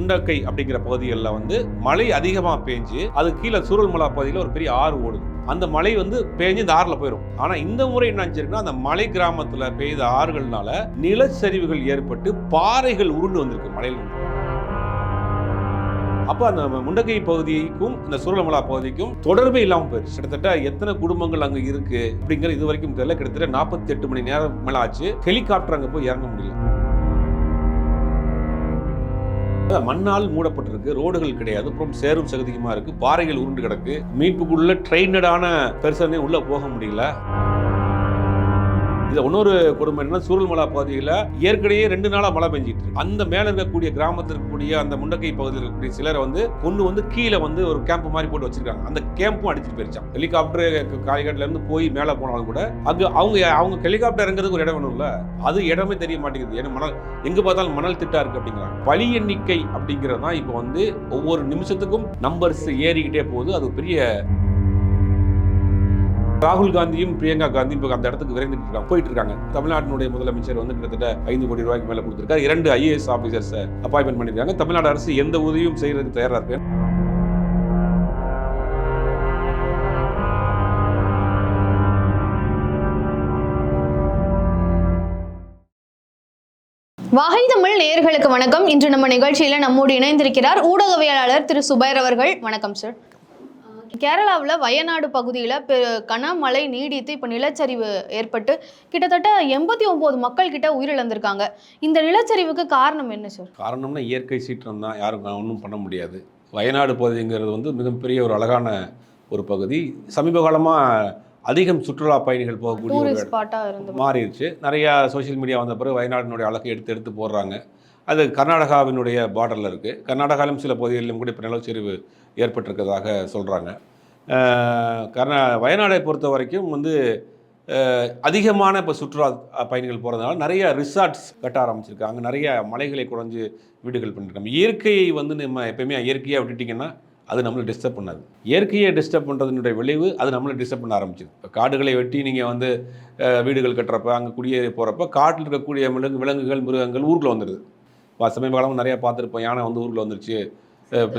முண்டக்கை அப்படிங்கிற பகுதிகளில் வந்து மழை அதிகமாக பேஞ்சு அது கீழே சூரல்மலா பகுதியில் ஒரு பெரிய ஆறு ஓடுது. அந்த மழை வந்து பேஞ்சு இந்த ஆறுல போயிடும். ஆனா இந்த முறை என்ன ஆச்சுன்னா, அந்த மலை கிராமத்துல பெய்த ஆறுகள்னால நிலச்சரிவுகள் ஏற்பட்டு பாறைகள் உருண்டு வந்திருக்கு மலையில. அப்போ அந்த முண்டக்கை பகுதிக்கும் இந்த சூரல்மலா பகுதிக்கும் தொடர்பே இல்லாமல் போயிடுச்சு. கிட்டத்தட்ட எத்தனை குடும்பங்கள் அங்கே இருக்கு அப்படிங்கிற இது வரைக்கும் தெரியல. கிட்டத்தட்ட 48 மணி நேரம் மேல ஆச்சு. ஹெலிகாப்டர் அங்கே போய் இறங்க முடியல. மண்ணால் மூடப்பட்டிருக்கு, ரோடுகள் கிடையாது, அப்புறம் சேரும் சகதியுமா இருக்கு, பாறைகள் உருண்டு கிடக்கு. மீட்புக்குள்ள ட்ரெயினடான பெர்சனே உள்ள போக முடியல. இது இன்னொரு கொடுமை என்ன, சூரல்மலா பகுதியில் ஏற்கனவே 2 நாளா மழை பெஞ்சிட்டு இருக்கு. அந்த மேல இருக்கக்கூடிய கிராமத்தில் இருக்கக்கூடிய அந்த முண்டக்கை பகுதியில் இருக்கக்கூடிய சிலரை வந்து கொண்டு வந்து கீழே வந்து ஒரு கேம்ப் மாதிரி போட்டு வச்சிருக்காங்க. அந்த கேம்பும் அடிச்சுட்டு போயிருச்சான். ஹெலிகாப்டர் காலிகட்ல இருந்து போய் மேலே போனாலும் கூட அங்க அவங்க ஹெலிகாப்டர் இறங்குறதுக்கு ஒரு இடம் வேணும்ல, அது இடமே தெரிய மாட்டேங்குது. ஏன்னா மணல் எங்க பார்த்தாலும் மணல் திட்டா இருக்கு அப்படிங்கிறாங்க. பலி எண்ணிக்கை அப்படிங்கிறது தான் இப்போ வந்து ஒவ்வொரு நிமிஷத்துக்கும் நம்பர்ஸ் ஏறிக்கிட்டே போகுது. அது பெரிய ராகுல் காந்தியும் பிரியங்கா காந்தியும் இப்போ அந்த இடத்துக்கு விரைந்துட்டு போயிட்டு இருக்காங்க. தமிழ்நாட்டினுடைய முதலமைச்சர் வந்து கிட்டத்தட்ட 5 கோடி ரூபாய்க்கு மேல கொடுத்திருக்காரு. 2 IAS ஆபீசர்ஸ் அப்பாயின்மெண்ட் பண்ணிருக்காங்க. தமிழ்நாடு அரசு எந்த உதவியும் செய்யறதுக்கு தயாரா இருக்கு. வகை தமிழ் நேயர்களுக்கு வணக்கம். இன்று நம்ம நிகழ்ச்சியில நம்மோடு இணைந்திருக்கிறார் ஊடகவியலாளர் திரு சுபைர் அவர்கள். வணக்கம் சார். கேரளாவில் வயநாடு பகுதியில் கனமழை நீடித்து இப்போ நிலச்சரிவு ஏற்பட்டு கிட்டத்தட்ட 89 மக்கள் கிட்ட உயிரிழந்திருக்காங்க. இந்த நிலச்சரிவுக்கு காரணம் என்ன சார்? காரணம்னா இயற்கை சீற்றம் தான், யாரும் ஒன்றும் பண்ண முடியாது. வயநாடு பகுதிங்கிறது வந்து மிகப்பெரிய ஒரு அழகான ஒரு பகுதி. சமீப காலமாக அதிகம் சுற்றுலா பயணிகள் போகக்கூடிய மாறிடுச்சு. நிறையா சோசியல் மீடியா வந்த பிறகு வயநாடினுடைய அழகை எடுத்து போடுறாங்க. அது கர்நாடகாவினுடைய பார்டரில் இருக்குது. கர்நாடகாவிலும் சில பகுதிகளிலும் கூட இப்போ நிலச்சரிவு ஏற்பட்டிருக்கிறதாக சொல்கிறாங்க. வயநாடை பொறுத்த வரைக்கும் வந்து அதிகமான இப்போ சுற்றுலா பயணிகள் போகிறதுனால நிறைய ரிசார்ட்ஸ் கட்ட ஆரம்பிச்சிருக்காங்க. நிறைய மலைகளை குறைஞ்சி வீடுகள் பண்ணியிருக்காங்க. இயற்கையை வந்து நம்ம எப்பயுமே இயற்கையாக விட்டுட்டிங்கன்னா அது நம்மளை டிஸ்டர்ப் பண்ணாது. இயற்கையை டிஸ்டர்ப் பண்ணுறதுனுடைய விளைவு அது நம்மளை டிஸ்டர்ப் பண்ண ஆரம்பிச்சிது. இப்போ காடுகளை வெட்டி நீங்கள் வந்து வீடுகள் கட்டுறப்ப அங்கே குடியேறி போகிறப்ப காட்டில் இருக்கக்கூடிய விலங்குகள் மிருகங்கள் ஊருக்குள்ள வந்துடுது. சமீப காலமும் நிறையா பார்த்துருப்போம். யானை வந்து ஊரில் வந்துருச்சு,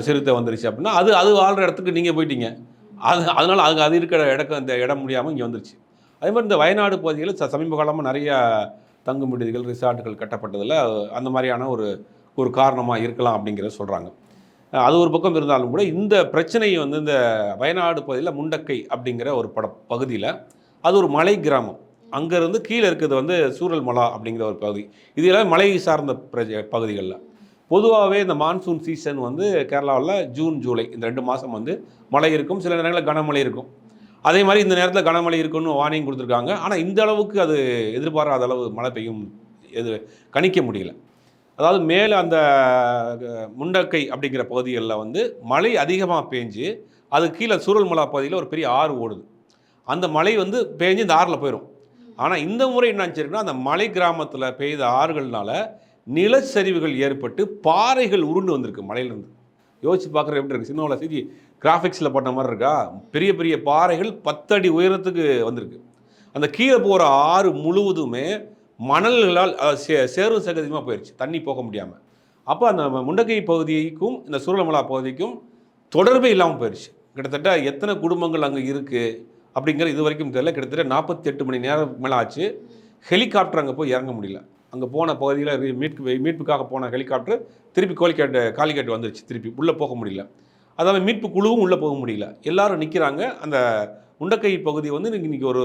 சிறுத்தை வந்துருச்சு அப்படின்னா அது வாழ்கிற இடத்துக்கு நீங்கள் போயிட்டீங்க. அதனால் அது இருக்கிற அந்த இடம் முடியாமல் இங்கே வந்துருச்சு. அதே மாதிரி இந்த வயநாடு பகுதிகளில் சமீப காலமாக நிறையா தங்கும் விடுதிகள் ரிசார்ட்டுகள் கட்டப்பட்டதில் அந்த மாதிரியான ஒரு காரணமாக இருக்கலாம் அப்படிங்கிறத சொல்கிறாங்க. அது ஒரு பக்கம் இருந்தாலும் கூட இந்த பிரச்சனையை வந்து இந்த வயநாடு பகுதியில் முண்டக்கை அப்படிங்கிற ஒரு பகுதியில் அது ஒரு மலை கிராமம். அங்கேருந்து கீழே இருக்கிறது வந்து சூரல்மலா அப்படிங்கிற ஒரு பகுதி. இது எல்லாம் மலை சார்ந்த பகுதிகளில் பொதுவாகவே இந்த மான்சூன் சீசன் வந்து கேரளாவில் ஜூன் ஜூலை இந்த 2 மாதம் வந்து மழை இருக்கும். சில நேரங்களில் கனமழை இருக்கும். அதே மாதிரி இந்த நேரத்தில் கனமழை இருக்குன்னு வார்னிங் கொடுத்துருக்காங்க. ஆனால் இந்த அளவுக்கு அது எதிர்பாராத அளவு மழை பெய்யும் கணிக்க முடியல. அதாவது மேலே அந்த முண்டக்கை அப்படிங்கிற பகுதிகளில் வந்து மழை அதிகமாக பேஞ்சு அது கீழே சூரல்மலா பகுதியில் ஒரு பெரிய ஆறு ஓடுது. அந்த மழை வந்து பேஞ்சு இந்த ஆறில் போயிடும். ஆனால் இந்த முறை என்ன ஆச்சுன்னா, அந்த மலை கிராமத்தில் பெய்த ஆறுகள்னால நிலச்சரிவுகள் ஏற்பட்டு பாறைகள் உருண்டு வந்திருக்கு மலையிலேருந்து. யோசிச்சு பார்க்குற எப்படி இருக்குது, சினிமாவில் சிஜி கிராஃபிக்ஸில் போட்ட மாதிரி இருக்கா. பெரிய பெரிய பாறைகள் 10 அடி உயரத்துக்கு வந்திருக்கு. அந்த கீழே போகிற ஆறு முழுவதுமே மணல்களால் சேரும் சகதியமாக போயிடுச்சு, தண்ணி போக முடியாமல். அப்போ அந்த முண்டக்கை பகுதிக்கும் இந்த சூரல்மலா பகுதிக்கும் தொடர்பே இல்லாமல் போயிடுச்சு. கிட்டத்தட்ட எத்தனை குடும்பங்கள் அங்கே இருக்குது அப்படிங்கிற இது வரைக்கும் தெரியல. கிட்டத்தட்ட 48 மணி நேரம் மேலே ஆச்சு. ஹெலிகாப்டர் அங்கே போய் இறங்க முடியல. அங்கே போன பகுதியில் மீட்புக்காக போன ஹெலிகாப்டர் திருப்பி காலிக்கட்டு வந்துருச்சு. திருப்பி உள்ளே போக முடியல. அதாவது மீட்பு குழுவும் உள்ளே போக முடியல. எல்லாரும் நிற்கிறாங்க. அந்த முண்டக்கை பகுதி வந்து இன்றைக்கி ஒரு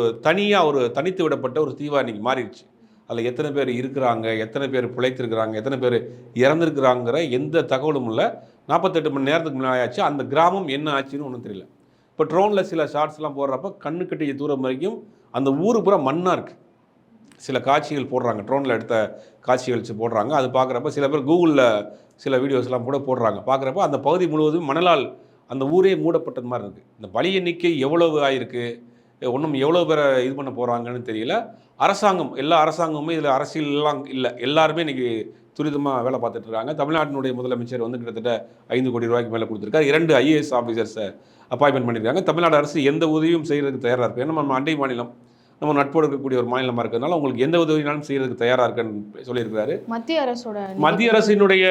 தனித்து விடப்பட்ட ஒரு தீவாக இன்றைக்கி மாறிடுச்சு. அதில் எத்தனை பேர் இருக்கிறாங்க, எத்தனை பேர் பிழைத்திருக்கிறாங்க, எத்தனை பேர் இறந்துருக்குறாங்கிற எந்த தகவலும் இல்லை. 48 மணி நேரத்துக்கு முன்னாடி ஆச்சு. அந்த கிராமம் என்ன ஆச்சுன்னு ஒன்றும் தெரியல. இப்போ ட்ரோனில் சில ஷார்ட்ஸ்லாம் போடுறப்ப கண்ணு கட்டிய தூரம் வரைக்கும் அந்த ஊர் பூரா மண்ணாக இருக்குது. சில காட்சிகள் போடுறாங்க, ட்ரோனில் எடுத்த காட்சிகள் போடுறாங்க. அது பார்க்குறப்ப சில பேர் கூகுளில் சில வீடியோஸ்லாம் கூட போடுறாங்க. பார்க்குறப்ப அந்த பகுதி முழுவதும் மணலால் அந்த ஊரே மூடப்பட்டது மாதிரி இருக்குது. இந்த பலி எண்ணிக்கை எவ்வளவு ஆயிருக்கு, ஒன்றும் எவ்வளோ பேரை இது பண்ண போகிறாங்கன்னு தெரியல. எல்லா அரசாங்கமுமே இதில் அரசியல்லாம் இல்லை. எல்லாருமே இன்றைக்கி துரிதமாக வேலை பார்த்துட்டு இருக்காங்க. தமிழ்நாட்டினுடைய முதலமைச்சர் வந்து கிட்டத்தட்ட 5 கோடி ரூபாய்க்கு மேலே கொடுத்துருக்காரு. 2 IAS ஆஃபீசர்ஸை அப்பாயின்மெண்ட் பண்ணியிருக்காங்க. தமிழ்நாடு அரசு எந்த உதவியும் செய்கிறதுக்கு தயாராக இருக்குது. ஏன்னா நம்ம அண்டை மாநிலம், நம்ம நட்போடு இருக்கக்கூடிய ஒரு மாநிலமாக இருக்கிறதுனால உங்களுக்கு எந்த உதவினாலும் செய்யறதுக்கு தயாராக இருக்குன்னு சொல்லியிருக்கிறாரு. மத்திய அரசோட மத்திய அரசினுடைய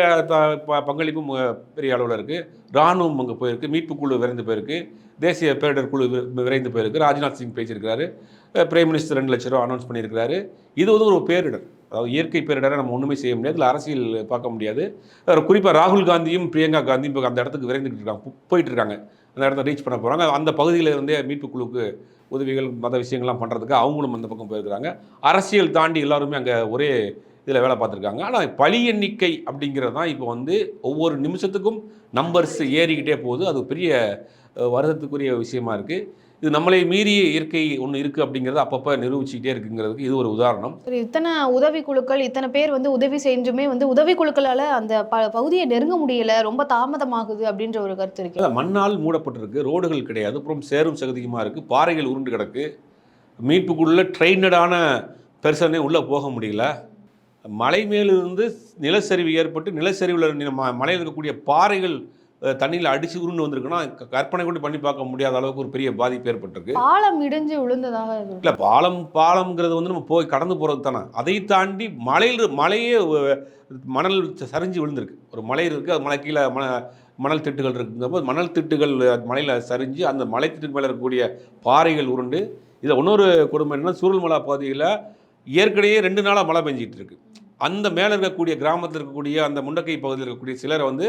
பங்களிப்பும் பெரிய அளவில் இருக்குது. இராணுவம் அங்கே போயிருக்கு, மீட்புக்குழு விரைந்து போயிருக்கு, தேசிய பேரிடர் குழு விரைந்து போயிருக்கு, ராஜ்நாத் சிங் பேசியிருக்கிறாரு, பிரைம் மினிஸ்டர் 2 லட்ச ரூபா அனௌன்ஸ் பண்ணியிருக்கிறாரு. இது வந்து ஒரு பேரிடர், அதாவது இயற்கை பேரிடரை நம்ம ஒன்றுமே செய்ய முடியாது, இல்லை அரசியல் பார்க்க முடியாது. குறிப்பாக ராகுல் காந்தியும் பிரியங்கா காந்தியும் இப்போ அந்த இடத்துக்கு விரைந்துட்டு இருக்காங்க, போயிட்டு இருக்காங்க, அந்த இடத்த ரீச் பண்ண போகிறாங்க. அந்த பகுதியில் இருந்தே மீட்புக்குழுவுக்கு உதவிகள் மற்ற விஷயங்கள்லாம் பண்ணுறதுக்கு அவங்களும் அந்த பக்கம் போயிருக்கிறாங்க. அரசியல் தாண்டி எல்லாருமே அங்கே ஒரே இதில் வேலை பார்த்துருக்காங்க. ஆனால் பலி எண்ணிக்கை அப்படிங்கிறது தான் இப்போ வந்து ஒவ்வொரு நிமிஷத்துக்கும் நம்பர்ஸ் ஏறிக்கிட்டே போகுது. அது பெரிய வருத்தத்துக்குரிய விஷயமா இருக்குது. இது நம்மளை மீறிய இயற்கை ஒன்று இருக்குது அப்படிங்கிறது அப்பப்போ நிரூபிச்சுக்கிட்டே இருக்குங்கிறதுக்கு இது ஒரு உதாரணம். இத்தனை உதவி குழுக்கள், இத்தனை பேர் வந்து உதவி செஞ்சுமே வந்து உதவி குழுக்களால் அந்த பகுதியை நெருங்க முடியல, ரொம்ப தாமதமாகுது அப்படின்ற ஒரு கருத்து இருக்கு. மண்ணால் மூடப்பட்டிருக்கு, ரோடுகள் கிடையாது, அப்புறம் சேரும் சகதியுமாக இருக்குது, பாறைகள் உருண்டு கிடக்கு, மீட்புக்குள்ள ட்ரெயினடான பெர்சனே உள்ளே போக முடியல, மலை மேலிருந்து நிலச்சரிவு ஏற்பட்டு நிலச்சரிவில் மலையில் இருக்கக்கூடிய பாறைகள் தண்ணியில் அடிச்சு உருண்டு வந்திருக்குன்னா கற்பனை கூட பண்ணி பார்க்க முடியாத அளவுக்கு ஒரு பெரிய பாதிப்பு ஏற்பட்டிருக்கு. பாலம் இடிஞ்சு விழுந்ததாக இல்லை, பாலம்ங்கிறது வந்து நம்ம போய் கடந்து போகிறது தானே. அதை தாண்டி மலையே மணல் சரிஞ்சு விழுந்திருக்கு. ஒரு மலை இருக்குது, அது மலை கீழே மணல் திட்டுகள் இருக்கும்போது மணல் திட்டுகள் மலையில் சரிஞ்சு அந்த மலை திட்டுக்கு மேலே இருக்கக்கூடிய பாறைகள் உருண்டு. இதில் இன்னொரு கொடுமை என்னன்னா, சூரல்மலா பகுதியில் ஏற்கனவே 2 நாளாக மழை பெஞ்சிட்டு இருக்கு. அந்த மேலே இருக்கக்கூடிய கிராமத்தில் இருக்கக்கூடிய அந்த முண்டக்கை பகுதியில் இருக்கக்கூடிய சிலரை வந்து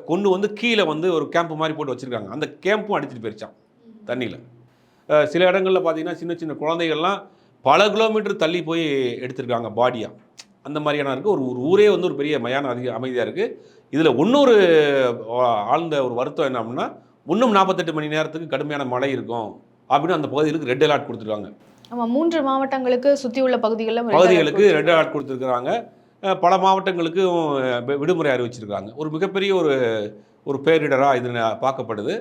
கொண்டு வந்து கீழே வந்து ஒரு கேம்ப் மாதிரி போட்டு வச்சுருக்காங்க. அந்த கேம்பும் அடிச்சுட்டு போயிருச்சான் தண்ணியில். சில இடங்களில் பார்த்தீங்கன்னா சின்ன சின்ன குழந்தைகள்லாம் பல கிலோமீட்டர் தள்ளி போய் எடுத்திருக்காங்க பாடியாக. அந்த மாதிரியான இருக்குது. ஒரு ஊரே வந்து ஒரு பெரிய மயான அமைதியாக இருக்குது. இதில் இன்னொரு ஆழ்ந்த ஒரு வருத்தம் என்ன அப்படின்னா, இன்னும் 48 மணி நேரத்துக்கு கடுமையான மழை இருக்கும் அப்படின்னு அந்த பகுதிகளுக்கு ரெட் அலர்ட் கொடுத்துருக்காங்க. ஆமாம், 3 மாவட்டங்களுக்கு சுற்றி உள்ள பகுதிகளுக்கு ரெட் அலர்ட் கொடுத்துருக்குறாங்க. பல மாவட்டங்களுக்கு விடுமுறை அறிவிச்சிருக்காங்க. ஒரு மிகப்பெரிய ஒரு பேரிடராக இது பார்க்கப்படுது.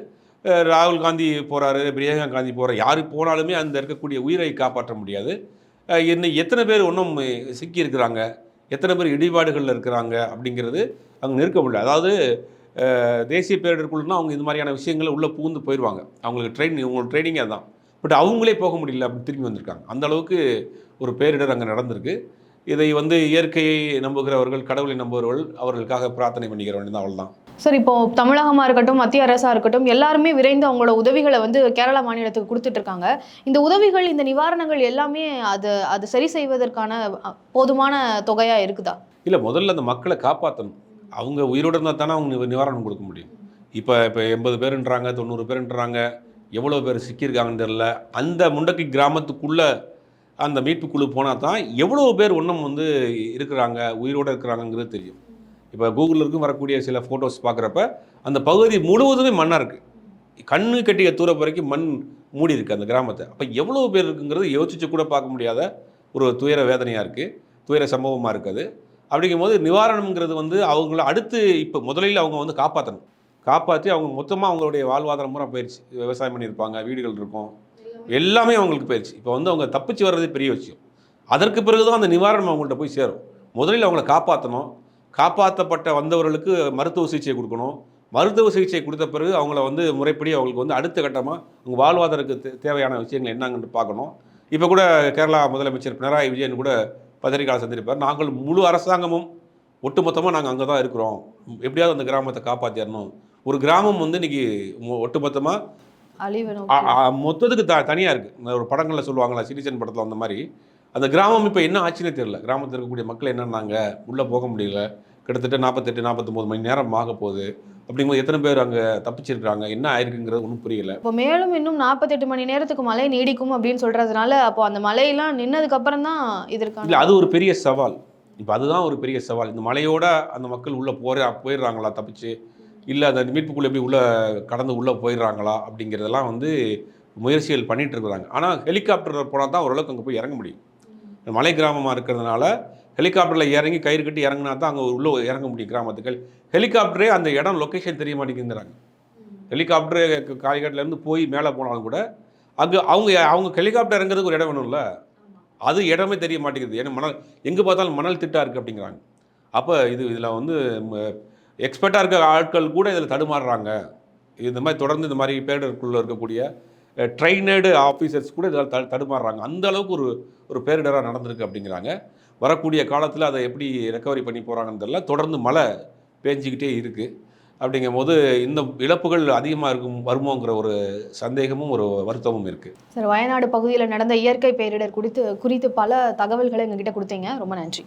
ராகுல் காந்தி போகிறாரு, பிரியங்கா காந்தி போகிறார், யார் போனாலுமே அந்த இருக்கக்கூடிய உயிரை காப்பாற்ற முடியாது. இன்னும் எத்தனை பேர் இன்னும் சிக்கியிருக்கிறாங்க, எத்தனை பேர் இடிபாடுகளில் இருக்கிறாங்க அப்படிங்கிறது அங்கே நிற்க முடியல. அதாவது தேசிய பேரிடர் குழுனா அவங்க இது மாதிரியான விஷயங்களை உள்ளே பூந்து போயிடுவாங்க. அவங்களுக்கு உங்களோட ட்ரைனிங்கே தான். பட் அவங்களே போக முடியல, அப்படி திரும்பி வந்திருக்காங்க. அந்த அளவுக்கு ஒரு பேரிடர் அங்கே நடந்திருக்கு. இதை வந்து இயற்கையை நம்புகிறவர்கள், கடவுளை நம்புகிறவர்கள் அவர்களுக்காக பிரார்த்தனை பண்ணிக்கிற வேண்டியது அவ்வளோதான். சார், இப்போ தமிழகமாக இருக்கட்டும், மத்திய அரசாக இருக்கட்டும், எல்லாருமே விரைந்து அவங்களோட உதவிகளை வந்து கேரளா மாநிலத்துக்கு கொடுத்துட்டு இருக்காங்க. இந்த உதவிகள், இந்த நிவாரணங்கள் எல்லாமே அது சரி செய்வதற்கான போதுமான தொகையாக இருக்குதா? இல்லை, முதல்ல அந்த மக்களை காப்பாற்றணும். அவங்க உயிரோடு இருந்தால் தானே அவங்க நிவாரணம் கொடுக்க முடியும். இப்போ 80 பேருன்றாங்க, 90 பேருன்றாங்க, எவ்வளோ பேர் சிக்கியிருக்காங்கன்னு தெரியல. அந்த முண்டக்கை கிராமத்துக்குள்ளே அந்த மீட்புக்குழு போனால் தான் எவ்வளோ பேர் இன்னும் வந்து இருக்கிறாங்க, உயிரோடு இருக்கிறாங்கங்கிறது தெரியும். இப்போ கூகுளில் வரக்கூடிய சில ஃபோட்டோஸ் பார்க்குறப்ப அந்த பகுதி முழுவதுமே மண்ணாக இருக்குது. கண்ணு கட்டிய தூரம் வரைக்கும் மண் மூடி இருக்குது அந்த கிராமத்தை. அப்போ எவ்வளோ பேர் இருக்குங்கிறது யோசிச்சு கூட பார்க்க முடியாத ஒரு துயர வேதனையாக இருக்குது, துயர சம்பவமாக இருக்குது. அப்படிங்கும்போது நிவாரணம்ங்கிறது வந்து அவங்கள அடுத்து இப்போ முதலில் அவங்க வந்து காப்பாற்றி அவங்க மொத்தமாக அவங்களுடைய வாழ்வாதாரம் பூரா போயிடுச்சு. விவசாயம் பண்ணியிருப்பாங்க, வீடுகள் இருக்கும், எல்லாமே அவங்களுக்கு போயிடுச்சு. இப்போ வந்து அவங்க தப்பிச்சு வர்றது பெரிய விஷயம். அதற்கு பிறகு தான் அந்த நிவாரணம் அவங்கள்ட்ட போய் சேரும். முதலில் அவங்கள காப்பாற்றணும். காப்பாற்றப்பட்ட வந்தவர்களுக்கு மருத்துவ சிகிச்சை கொடுக்கணும். மருத்துவ சிகிச்சை கொடுத்த பிறகு அவங்கள வந்து முறைப்படி அவங்களுக்கு வந்து அடுத்த கட்டமாக அவங்க வாழ்வாதாரத்துக்கு தேவையான விஷயங்கள் என்னங்கன்னு பார்க்கணும். இப்போ கூட கேரளா முதலமைச்சர் பினராயி விஜயன் கூட பத்திரிகையாளர் சந்திருப்பார். நாங்கள் முழு அரசாங்கமும் ஒட்டுமொத்தமாக நாங்கள் அங்கே தான் இருக்கிறோம், எப்படியாவது அந்த கிராமத்தை காப்பாற்றிடணும். ஒரு கிராமம் வந்து இன்றைக்கி ஒட்டுமொத்தமாக மொத்தத்துக்கு தனியாக இருக்குது. ஒரு படங்களில் சொல்லுவாங்களா, சிட்டிசன் படத்தில் அந்த மாதிரி அந்த கிராமம் இப்போ என்ன ஆச்சுன்னே தெரியல. கிராமத்தில் இருக்கக்கூடிய மக்கள் என்னன்னாங்க, உள்ளே போக முடியல, கிட்டத்தட்ட 48-49 மணி நேரம் ஆக போகுது. அப்படிங்கும்போது எத்தனை பேர் அங்கே தப்பிச்சிருக்காங்க, என்ன ஆயிருக்குங்கிறது ஒன்றும் புரியல. இப்போ மேலும் இன்னும் 48 மணி நேரத்துக்கு மழை நீடிக்கும் அப்படின்னு சொல்கிறதுனால அப்போ அந்த மழையெல்லாம் நின்னதுக்கப்புறம் தான் இதற்கான இல்லை, அது ஒரு பெரிய சவால். இப்போ அதுதான் ஒரு பெரிய சவால். இந்த மழையோட அந்த மக்கள் உள்ளே போயிடுறாங்களா தப்பிச்சு, இல்லை அந்த மீட்புக்குள்ளே எப்படி உள்ளே கடந்து உள்ளே போயிடுறாங்களா அப்படிங்கிறதெல்லாம் வந்து முயற்சிகள் பண்ணிகிட்டு இருக்கிறாங்க. ஆனால் ஹெலிகாப்டரில் போனால் தான் ஓரளவுக்கு அங்கே போய் இறங்க முடியும். மலை கிராமமாக இருக்கிறதுனால ஹெலிகாப்டரில் இறங்கி கயிறு கட்டி இறங்கினா தான் அங்கே உள்ளே இறங்க முடியும் கிராமத்துக்கு. ஹெலிகாப்டரே அந்த இடம் லொக்கேஷன் தெரிய மாட்டேங்குங்கிறாங்க. ஹெலிகாப்டரு காய்கட்டிலேருந்து போய் மேலே போனாலும் கூட அங்கே அவங்க ஹெலிகாப்டர் இறங்குறதுக்கு ஒரு இடம் வேணும்ல, அது இடமே தெரிய மாட்டேங்குது. ஏன்னா எங்கே பார்த்தாலும் மணல் திட்டாக இருக்குது அப்படிங்கிறாங்க. அப்போ இதில் வந்து எக்ஸ்பர்ட்டாக இருக்க ஆட்கள் கூட இதில் தடுமாறுறாங்க. இந்த மாதிரி தொடர்ந்து இந்த மாதிரி பேரிடருக்குள்ளே இருக்கக்கூடிய ட்ரைனடு ஆஃபீஸர்ஸ் கூட இதில் தடுமாறுறாங்க. அந்த அளவுக்கு ஒரு பேரிடராக நடந்திருக்கு அப்படிங்கிறாங்க. வரக்கூடிய காலத்தில் அதை எப்படி ரெக்கவரி பண்ணி போகிறாங்கன்னு தெரியல. தொடர்ந்து மழை பேஞ்சிக்கிட்டே இருக்குது. அப்படிங்கும்போது இந்த இழப்புகள் அதிகமாக வருமோங்கிற ஒரு சந்தேகமும் ஒரு வருத்தமும் இருக்குது. சார், வயநாடு பகுதியில் நடந்த இயற்கை பேரிடர் குறித்து பல தகவல்களை எங்ககிட்ட கொடுத்தீங்க. ரொம்ப நன்றி.